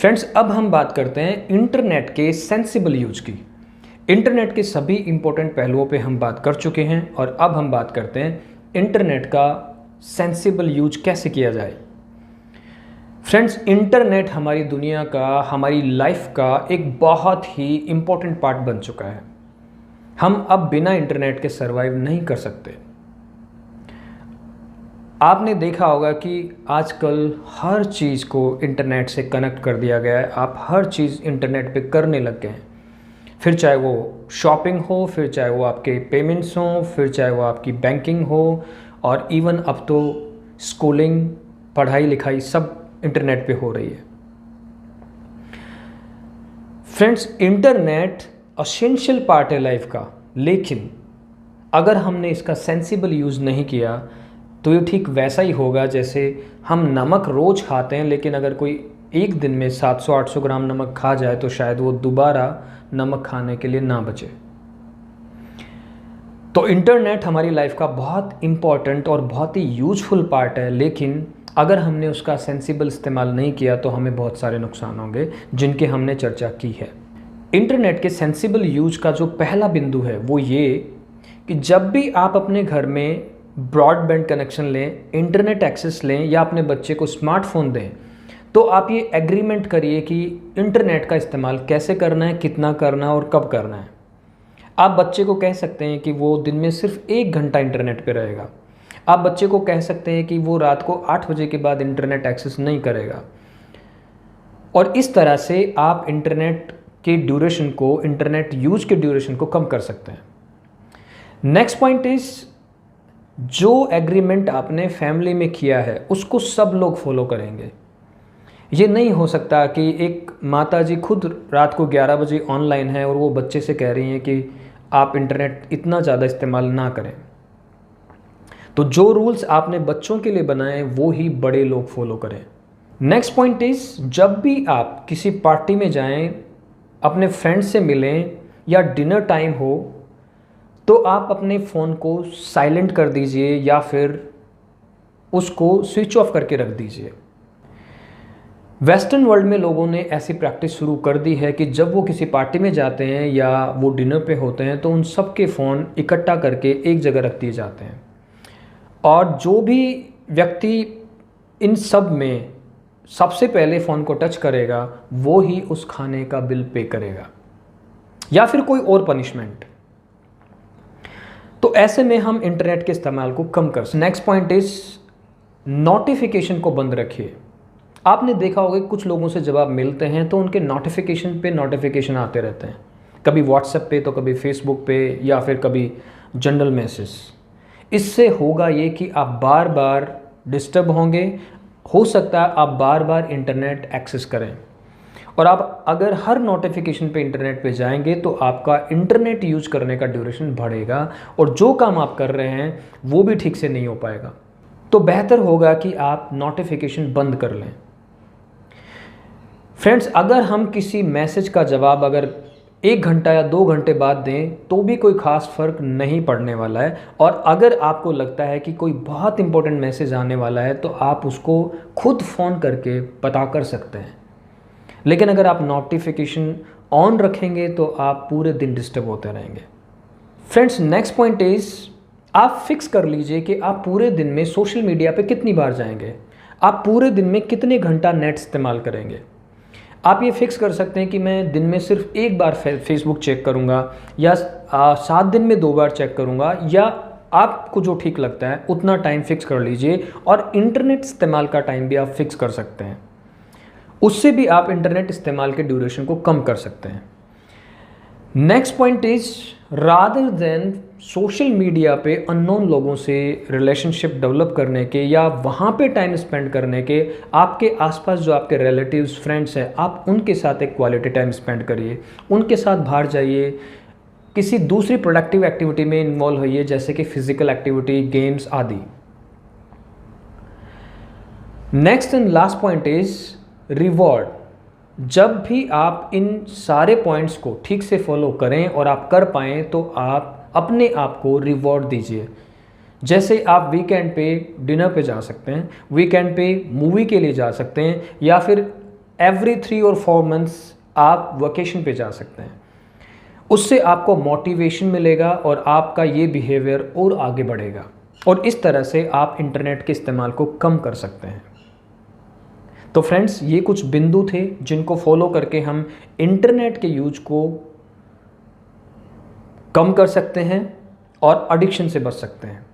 Friends, अब हम बात करते हैं इंटरनेट के सेंसिबल यूज की। इंटरनेट के सभी इंपॉर्टेंट पहलुओं पे हम बात कर चुके हैं और अब हम बात करते हैं इंटरनेट का सेंसिबल यूज कैसे किया जाए। फ्रेंड्स, इंटरनेट हमारी दुनिया का, हमारी लाइफ का एक बहुत ही इम्पोर्टेंट पार्ट बन चुका है। हम अब बिना इंटरनेट के सर्वाइव नहीं कर सकते। आपने देखा होगा कि आजकल हर चीज़ को इंटरनेट से कनेक्ट कर दिया गया है। आप हर चीज़ इंटरनेट पे करने लग गए हैं, फिर चाहे वो शॉपिंग हो, फिर चाहे वो आपके पेमेंट्स हों, फिर चाहे वो आपकी बैंकिंग हो, और इवन अब तो स्कूलिंग, पढ़ाई लिखाई सब इंटरनेट पे हो रही है। फ्रेंड्स, इंटरनेट एसेंशियल पार्ट है लाइफ का, लेकिन अगर हमने इसका सेंसिबल यूज़ नहीं किया तो ये ठीक वैसा ही होगा जैसे हम नमक रोज़ खाते हैं, लेकिन अगर कोई एक दिन में 700-800 ग्राम नमक खा जाए तो शायद वो दोबारा नमक खाने के लिए ना बचे। तो इंटरनेट हमारी लाइफ का बहुत इम्पॉर्टेंट और बहुत ही यूजफुल पार्ट है, लेकिन अगर हमने उसका सेंसिबल इस्तेमाल नहीं किया तो हमें बहुत सारे नुकसान होंगे जिनके हमने चर्चा की है। इंटरनेट के सेंसिबल यूज का जो पहला बिंदु है वो ये कि जब भी आप अपने घर में ब्रॉडबैंड कनेक्शन लें, इंटरनेट एक्सेस लें या अपने बच्चे को स्मार्टफोन दें, तो आप ये एग्रीमेंट करिए कि इंटरनेट का इस्तेमाल कैसे करना है, कितना करना है और कब करना है। आप बच्चे को कह सकते हैं कि वो दिन में सिर्फ 1 घंटा इंटरनेट पे रहेगा। आप बच्चे को कह सकते हैं कि वो रात को 8 बजे के बाद इंटरनेट एक्सेस नहीं करेगा। और इस तरह से आप इंटरनेट के ड्यूरेशन को, इंटरनेट यूज के ड्यूरेशन को कम कर सकते हैं। नेक्स्ट पॉइंट इज, जो एग्रीमेंट आपने फैमिली में किया है उसको सब लोग फॉलो करेंगे। ये नहीं हो सकता कि एक माताजी खुद रात को 11 बजे ऑनलाइन है और वो बच्चे से कह रही हैं कि आप इंटरनेट इतना ज़्यादा इस्तेमाल ना करें। तो जो रूल्स आपने बच्चों के लिए बनाए वो ही बड़े लोग फॉलो करें। नेक्स्ट पॉइंट इज, जब भी आप किसी पार्टी में जाएं, अपने फ्रेंड्स से मिलें या डिनर टाइम हो, तो आप अपने फ़ोन को साइलेंट कर दीजिए या फिर उसको स्विच ऑफ करके रख दीजिए। वेस्टर्न वर्ल्ड में लोगों ने ऐसी प्रैक्टिस शुरू कर दी है कि जब वो किसी पार्टी में जाते हैं या वो डिनर पे होते हैं तो उन सब के फ़ोन इकट्ठा करके एक जगह रख दिए जाते हैं, और जो भी व्यक्ति इन सब में सबसे पहले फ़ोन को टच करेगा वो ही उस खाने का बिल पे करेगा या फिर कोई और पनिशमेंट। तो ऐसे में हम इंटरनेट के इस्तेमाल को कम कर सकते। नेक्स्ट पॉइंट इज, नोटिफिकेशन को बंद रखिए। आपने देखा होगा कि कुछ लोगों से जब आप मिलते हैं तो उनके नोटिफिकेशन पे नोटिफिकेशन आते रहते हैं, कभी व्हाट्सएप पे तो कभी फेसबुक पे या फिर कभी जनरल मैसेज। इससे होगा ये कि आप बार बार डिस्टर्ब होंगे, हो सकता है आप बार बार इंटरनेट एक्सेस करें, और आप अगर हर नोटिफिकेशन पे इंटरनेट पे जाएंगे तो आपका इंटरनेट यूज करने का ड्यूरेशन बढ़ेगा और जो काम आप कर रहे हैं वो भी ठीक से नहीं हो पाएगा। तो बेहतर होगा कि आप नोटिफिकेशन बंद कर लें। फ्रेंड्स, अगर हम किसी मैसेज का जवाब अगर 1 घंटा या 2 घंटे बाद दें तो भी कोई ख़ास फ़र्क नहीं पड़ने वाला है, और अगर आपको लगता है कि कोई बहुत इंपॉर्टेंट मैसेज आने वाला है तो आप उसको खुद फ़ोन करके पता कर सकते हैं। लेकिन अगर आप नोटिफिकेशन ऑन रखेंगे तो आप पूरे दिन डिस्टर्ब होते रहेंगे। फ्रेंड्स, नेक्स्ट पॉइंट इज, आप फिक्स कर लीजिए कि आप पूरे दिन में सोशल मीडिया पे कितनी बार जाएंगे, आप पूरे दिन में कितने घंटा नेट इस्तेमाल करेंगे। आप ये फिक्स कर सकते हैं कि मैं दिन में सिर्फ 1 बार फेसबुक चेक करूँगा या 7 दिन में 2 बार चेक करूँगा, या आपको जो ठीक लगता है उतना टाइम फिक्स कर लीजिए, और इंटरनेट इस्तेमाल का टाइम भी आप फिक्स कर सकते हैं। उससे भी आप इंटरनेट इस्तेमाल के ड्यूरेशन को कम कर सकते हैं। Next point is, rather than social media पे अननोन लोगों से रिलेशनशिप डेवलप करने के या वहाँ पे टाइम स्पेंड करने के, आपके आसपास जो आपके रिलेटिव्स, फ्रेंड्स हैं, आप उनके साथ एक क्वालिटी टाइम स्पेंड करिए, उनके साथ बाहर जाइए, किसी दूसरी प्रोडक्टिव एक्टिविटी में इन्वॉल्व होइए जैसे कि फिजिकल एक्टिविटी, गेम्स आदि। Next and last point is reward. जब भी आप इन सारे पॉइंट्स को ठीक से फॉलो करें और आप कर पाएँ तो आप अपने आप को रिवॉर्ड दीजिए। जैसे आप वीकेंड पे डिनर पे जा सकते हैं, वीकेंड पे मूवी के लिए जा सकते हैं, या फिर एवरी 3 और 4 मंथ्स आप वेकेशन पे जा सकते हैं। उससे आपको मोटिवेशन मिलेगा और आपका ये बिहेवियर और आगे बढ़ेगा, और इस तरह से आप इंटरनेट के इस्तेमाल को कम कर सकते हैं। तो फ्रेंड्स, ये कुछ बिंदु थे जिनको फॉलो करके हम इंटरनेट के यूज को कम कर सकते हैं और एडिक्शन से बच सकते हैं।